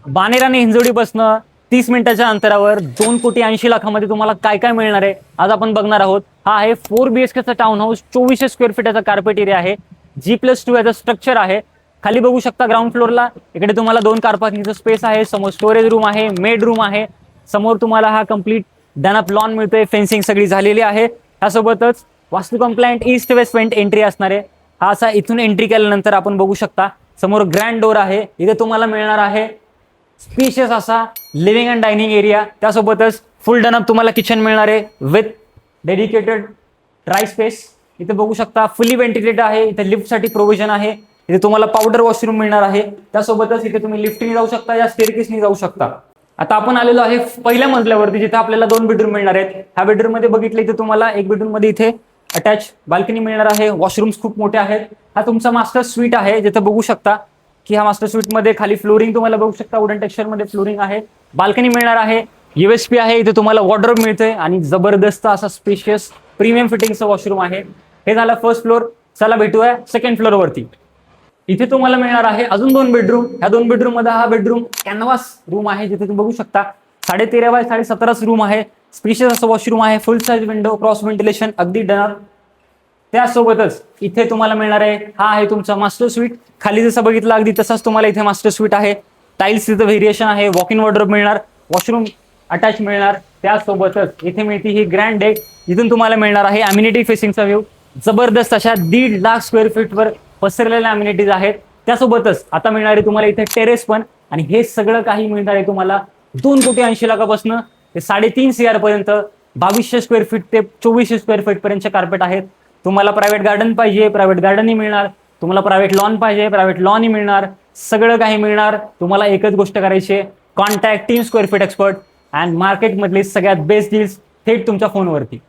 बाणेर आणि हिंजवडीपासनं 30 मिनिटाच्या अंतरावर 2,80,00,000मध्ये तुम्हाला काय काय मिळणार आहे आज आपण बघणार आहोत. हा आहे 4 BHKचा टाउन हाऊस, 2400 स्क्वेअर फीटाचा कार्पेट एरिया आहे, G+2 याचं स्ट्रक्चर आहे. खाली बघू शकता ग्राउंड फ्लोअरला इकडे तुम्हाला 2 कार पार्किंगचं स्पेस आहे, समोर स्टोरेज रूम आहे, मेड रूम आहे, समोर तुम्हाला हा कम्प्लीट डॅनअप लॉन मिळतोय, फेन्सिंग सगळी झालेली आहे. त्यासोबतच वास्तू compliant east west front entry असणार आहे. हा असा इथून एंट्री केल्यानंतर आपण बघू शकता समोर ग्रँड डोर आहे. इथे तुम्हाला मिळणार आहे स्पेशियस असा लिव्हिंग अँड डायनिंग एरिया, त्यासोबतच फुल डनअप तुम्हाला किचन मिळणार आहे विथ डेडिकेटेड ड्राय स्पेस. इथे बघू शकता फुली व्हेंटिलेटेड आहे, इथे लिफ्टसाठी प्रोव्हिजन आहे, इथे तुम्हाला पावडर वॉशरूम मिळणार आहे. त्यासोबतच इथे तुम्ही लिफ्टने जाऊ शकता या स्टेअरकेसने जाऊ शकता. आता आपण आलेलो आहे पहिल्या मजल्यावरती, जिथे आपल्याला 2 बेडरूम मिळणार आहेत. ह्या बेडरूम मध्ये बघितलं इथे तुम्हाला एक बेडरूम मध्ये इथे अटॅच बाल्कनी मिळणार आहे, वॉशरूम्स खूप मोठे आहेत. हा तुमचा मास्टर स्वीट आहे, जिथे बघू शकता की ह्या मास्टर स्वीट मध्ये खाली फ्लोरिंग तुम्हाला बघू शकता वुडन टेक्स्चर मध्ये फ्लोरिंग आहे, बाल्कनी मिळणार आहे, USP आहे, इथे तुम्हाला वॉर्डरोब मिळतोय आणि जबरदस्त असा स्पेशियस प्रीमियम फिटिंगचं वॉशरूम आहे. हे झालं फर्स्ट फ्लोअर. चला भेटूया सेकंड फ्लोअर वरती. इथे तुम्हाला मिळणार आहे अजून 2 बेडरूम. ह्या 2 बेडरूम मध्ये हा बेडरूम कॅनव्हास रूम आहे, जिथे तुम्ही बघू शकता 13.5 बाय 17.5 रूम आहे, स्पेशियस असं वॉशरूम आहे, फुल साइज विंडो, क्रॉस व्हेंटिलेशन, अगदी डनर. त्यासोबतच इथे तुम्हाला मिळणार आहे हा आहे तुमचा मास्टर स्वीट. खाली जसं बघितलं अगदी तसाच तुम्हाला इथे मास्टर स्वीट आहे, टाईल्स इथं व्हेरिएशन आहे, वॉक इन वॉर्डरोब मिळणार, वॉशरूम अटॅच मिळणार. त्यासोबतच इथे मिळते ही ग्रँड डेक, इथून तुम्हाला मिळणार आहे अम्युनिटी फेसिंगचा व्ह्यू. जबरदस्त अशा 1.5 लाख स्क्वेअर फीटवर पसरलेल्या अम्युनिटीज आहेत. त्यासोबतच आता मिळणार आहे तुम्हाला इथे टेरेस पण, आणि हे सगळं काही मिळणार आहे तुम्हाला 2,80,00,000पासून ते 3.5 CR पर्यंत. 2200 स्क्वेअर फीट ते 2400 स्क्वेअर फीट पर्यंतचे कार्पेट आहेत. तुम्हाला प्रायव्हेट गार्डन पाहिजे, प्रायव्हेट गार्डनही मिळणार, तुम्हाला प्रायव्हेट लॉन पाहिजे, प्रायव्हेट लॉनही मिळणार, सगळं काही मिळणार. तुम्हाला एकच गोष्ट करायची आहे, contact 3 square feet expert and मार्केटमधली सगळ्यात बेस्ट डील्स थेट तुमच्या फोनवरती.